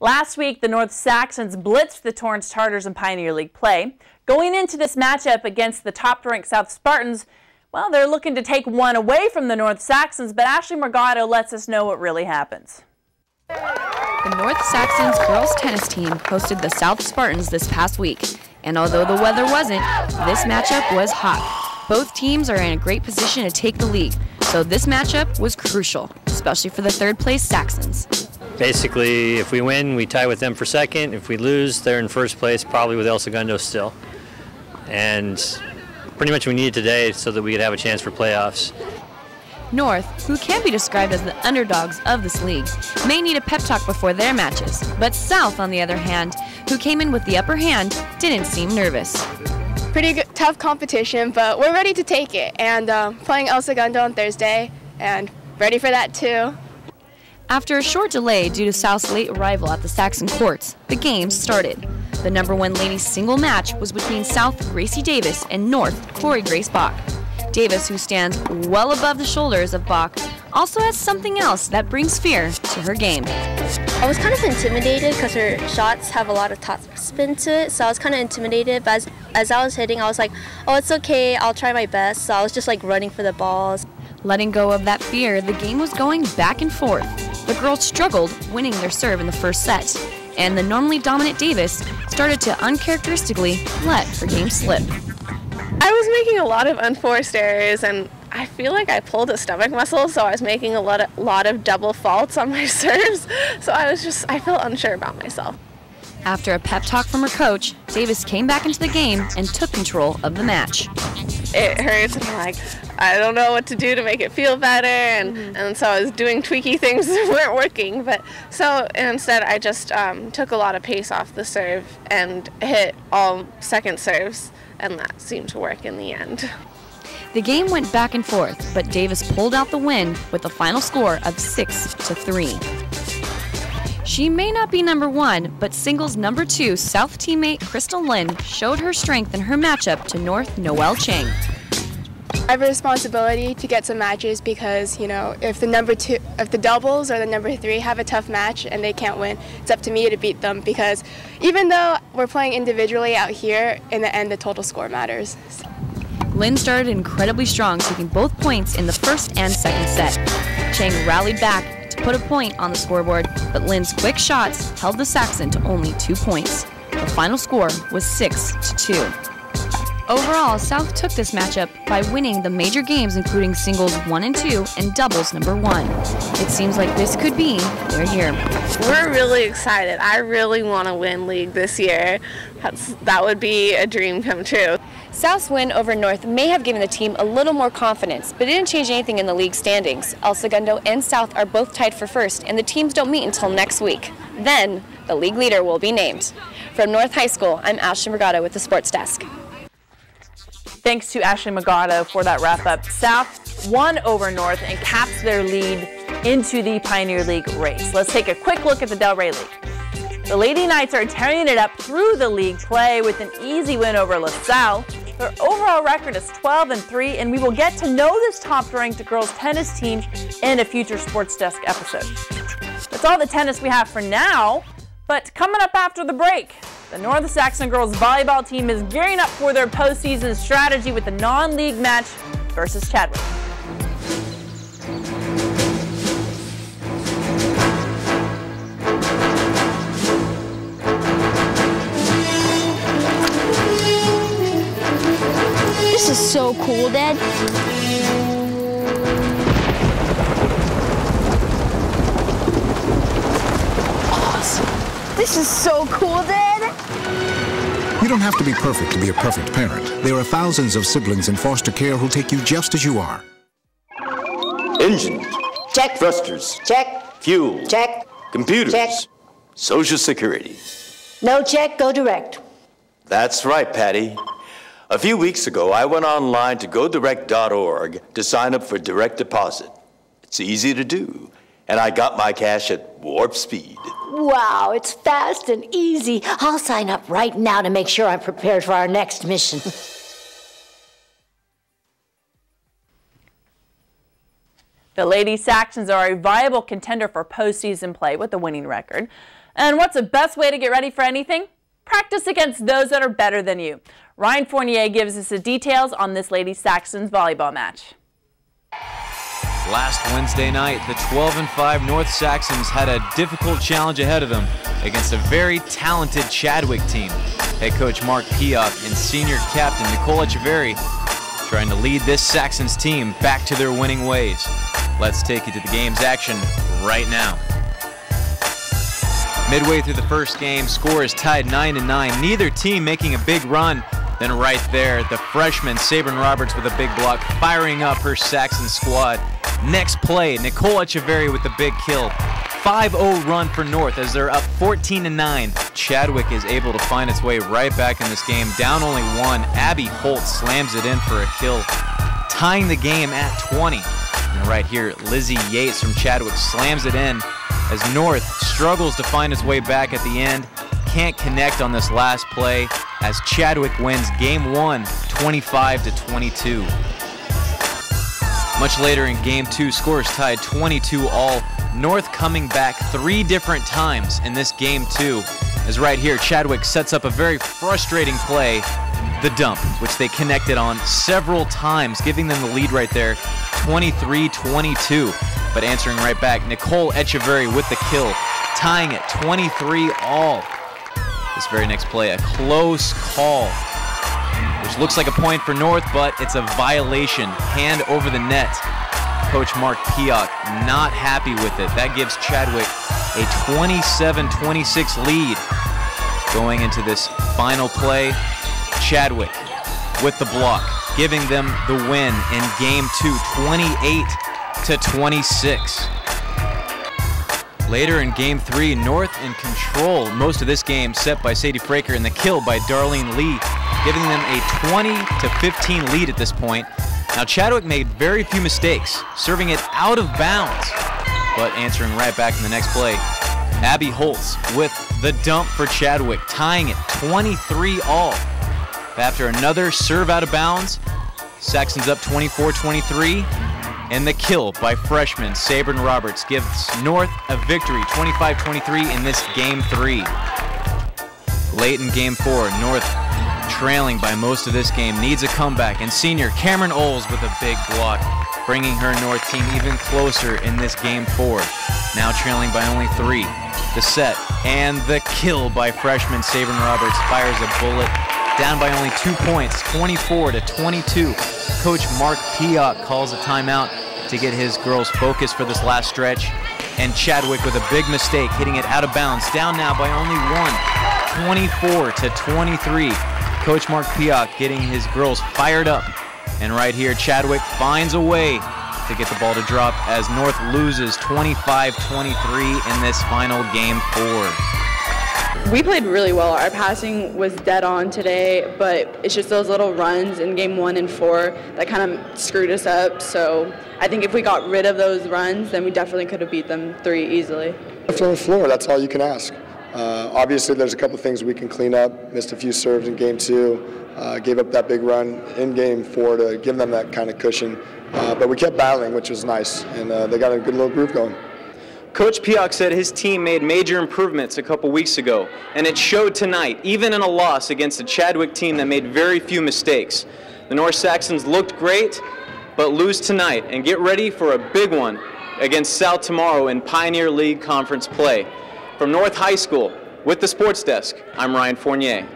Last week, the North Saxons blitzed the Torrance Tartars in Pioneer League play. Going into this matchup against the top-ranked South Spartans, well, they're looking to take one away from the North Saxons, but Ashley Morgado lets us know what really happens. The North Saxons girls tennis team hosted the South Spartans this past week, and although the weather wasn't, this matchup was hot. Both teams are in a great position to take the lead, so this matchup was crucial, especially for the third-place Saxons. Basically, if we win, we tie with them for second. If we lose, they're in first place, probably with El Segundo still. And pretty much we need it today so that we could have a chance for playoffs. North, who can be described as the underdogs of this league, may need a pep talk before their matches, but South, on the other hand, who came in with the upper hand, didn't seem nervous. Pretty good, tough competition, but we're ready to take it, and playing El Segundo on Thursday, and ready for that too. After a short delay due to South's late arrival at the Saxon courts, the games started. The #1 ladies single match was between South Gracie Davis and North Corey Grace Bach. Davis, who stands well above the shoulders of Bach, also has something else that brings fear to her game. I was kind of intimidated because her shots have a lot of top spin to it, so I was kind of intimidated, but as I was hitting, I was like, oh, it's okay, I'll try my best, so I was just like running for the balls. Letting go of that fear, the game was going back and forth. The girls struggled winning their serve in the first set, and the normally dominant Davis started to uncharacteristically let her game slip. I was making a lot of unforced errors, and I feel like I pulled a stomach muscle, so I was making a lot of double faults on my serves, so I felt unsure about myself. After a pep talk from her coach, Davis came back into the game and took control of the match. It hurts, and I'm like, I don't know what to do to make it feel better, and so I was doing tweaky things that weren't working, but so instead I just took a lot of pace off the serve and hit all second serves, and that seemed to work in the end. The game went back and forth, but Davis pulled out the win with a final score of 6-3. She may not be #1, but singles #2 South teammate Crystal Lynn showed her strength in her matchup to North Noelle Chang. I have a responsibility to get some matches because, you know, if the doubles or the #3 have a tough match and they can't win, it's up to me to beat them, because even though we're playing individually out here, in the end the total score matters. Lynn started incredibly strong, taking both points in the first and second set. Chang rallied back to put a point on the scoreboard, but Lynn's quick shots held the Saxon to only 2 points. The final score was 6-2. Overall, South took this matchup by winning the major games, including singles 1 and 2 and doubles #1. It seems like this could be their year. We're really excited. I really want to win league this year. That would be a dream come true. South's win over North may have given the team a little more confidence, but it didn't change anything in the league standings. El Segundo and South are both tied for first, and the teams don't meet until next week. Then, the league leader will be named. From North High School, I'm Ashley Morgado with the Sports Desk. Thanks to Ashley Morgado for that wrap-up. South won over North and caps their lead into the Pioneer League race. Let's take a quick look at the Delray League. The Lady Knights are tearing it up through the league play with an easy win over LaSalle. Their overall record is 12-3, and we will get to know this top-ranked girls tennis team in a future Sports Desk episode. That's all the tennis we have for now, but coming up after the break, the North Saxon girls volleyball team is gearing up for their postseason strategy with a non-league match versus Chadwick. This is so cool, Dad. Awesome. This is so cool, Dad. You don't have to be perfect to be a perfect parent. There are thousands of siblings in foster care who'll take you just as you are. Engine. Check. Thrusters. Check. Fuel. Check. Computers. Check. Social Security. No check, go direct. That's right, Patty. A few weeks ago, I went online to godirect.org to sign up for direct deposit. It's easy to do, and I got my cash at warp speed. Wow, it's fast and easy. I'll sign up right now to make sure I'm prepared for our next mission. The Lady Saxons are a viable contender for postseason play with a winning record. And what's the best way to get ready for anything? Practice against those that are better than you. Ryan Fournier gives us the details on this Lady Saxons volleyball match. Last Wednesday night, the 12-5 North Saxons had a difficult challenge ahead of them against a very talented Chadwick team. Head coach Mark Piak and senior captain Nicole Echeverry trying to lead this Saxons team back to their winning ways. Let's take you to the game's action right now. Midway through the first game, score is tied 9-9. Neither team making a big run. Then right there, the freshman Sabrin Roberts with a big block, firing up her Saxon squad. Next play, Nicole Echeverry with the big kill. 5-0 run for North as they're up 14-9. Chadwick is able to find its way right back in this game. Down only one, Abby Holt slams it in for a kill, tying the game at 20. And right here, Lizzie Yates from Chadwick slams it in as North struggles to find its way back at the end. Can't connect on this last play as Chadwick wins game 1, 25-22. Much later in game 2, scores tied 22-all. North coming back 3 different times in this game 2. As right here, Chadwick sets up a very frustrating play, the dump, which they connected on several times, giving them the lead right there, 23-22. But answering right back, Nicole Echeverry with the kill, tying it 23-all. This very next play, a close call, which looks like a point for North, but it's a violation. Hand over the net. Coach Mark Piak not happy with it. That gives Chadwick a 27-26 lead. Going into this final play, Chadwick with the block, giving them the win in game 2, 28-26. Later in game 3, North in control most of this game, set by Sadie Fraker and the kill by Darlene Lee, giving them a 20-15 lead at this point. Now Chadwick made very few mistakes, serving it out of bounds, but answering right back in the next play. Abby Holtz with the dump for Chadwick, tying it 23-all. After another serve out of bounds, Saxons up 24-23. And the kill by freshman Sabrin Roberts gives North a victory, 25-23 in this game 3. Late in game 4, North trailing by most of this game, needs a comeback, and senior Cameron Oles with a big block, bringing her North team even closer in this game 4. Now trailing by only 3. The set and the kill by freshman Sabrin Roberts fires a bullet, down by only 2 points, 24-22. Coach Mark Piak calls a timeout to get his girls focused for this last stretch. And Chadwick with a big mistake, hitting it out of bounds, down now by only 1, 24-23. Coach Mark Piak getting his girls fired up. And right here, Chadwick finds a way to get the ball to drop as North loses 25-23 in this final game 4. We played really well. Our passing was dead on today, but it's just those little runs in game 1 and 4 that kind of screwed us up. So I think if we got rid of those runs, then we definitely could have beat them 3 easily. From the floor, that's all you can ask. Obviously, there's a couple things we can clean up. Missed a few serves in game 2, gave up that big run in game 4 to give them that kind of cushion. But we kept battling, which was nice, and they got a good little groove going. Coach Piak said his team made major improvements a couple weeks ago, and it showed tonight, even in a loss against a Chadwick team that made very few mistakes. The North Saxons looked great, but lose tonight and get ready for a big one against South tomorrow in Pioneer League Conference play. From North High School, with the Sports Desk, I'm Ryan Fournier.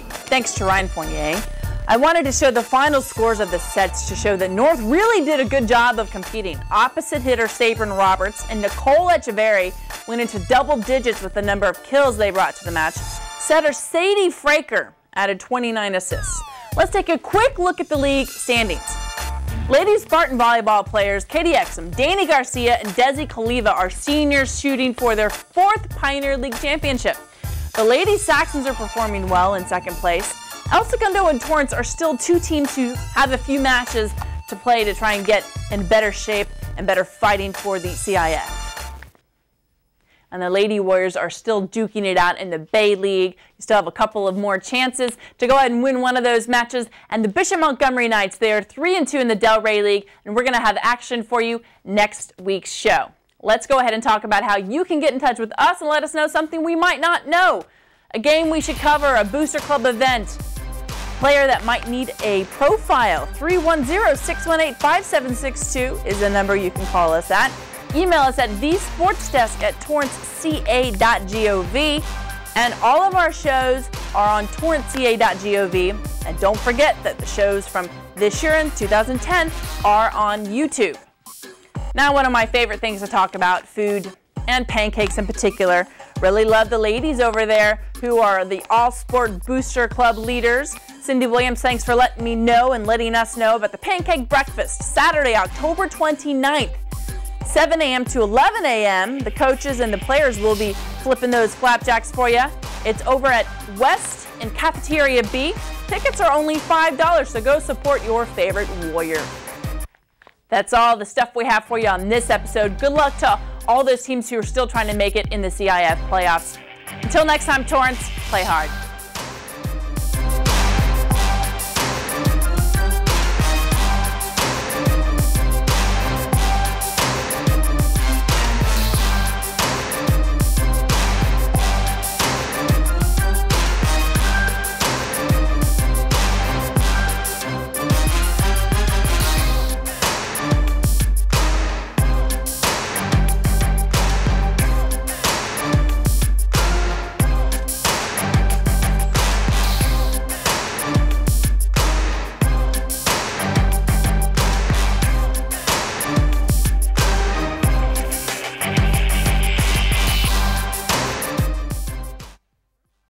Thanks to Ryan Fournier. I wanted to show the final scores of the sets to show that North really did a good job of competing. Opposite hitter Sabrin Roberts and Nicole Echeverry went into double digits with the number of kills they brought to the match. Setter Sadie Fraker added 29 assists. Let's take a quick look at the league standings. Ladies Spartan volleyball players Katie Exum, Dani Garcia, and Desi Kaliva are seniors shooting for their 4th Pioneer League championship. The Lady Saxons are performing well in 2nd place. El Segundo and Torrance are still 2 teams who have a few matches to play to try and get in better shape and better fighting for the CIF. And the Lady Warriors are still duking it out in the Bay League. You still have a couple of more chances to go ahead and win one of those matches. And the Bishop Montgomery Knights, they are 3-2 in the Delray League, and we're going to have action for you next week's show. let's go ahead and talk about how you can get in touch with us and let us know something we might not know. A game we should cover, a Booster Club event, player that might need a profile. 310-618-5762 is the number you can call us at. Email us at thesportsdesk@torranceca.gov. And all of our shows are on torranceca.gov. And don't forget that the shows from this year and 2010 are on YouTube. Now, one of my favorite things to talk about, food and pancakes in particular. Really love the ladies over there who are the All-Sport Booster Club leaders. Cindy Williams, thanks for letting me know and letting us know about the pancake breakfast, Saturday, October 29th. 7 a.m. to 11 a.m. The coaches and the players will be flipping those flapjacks for you. It's over at West in Cafeteria B. Tickets are only $5, so go support your favorite Warrior. That's all the stuff we have for you on this episode. Good luck to all those teams who are still trying to make it in the CIF playoffs. Until next time, Torrance, play hard.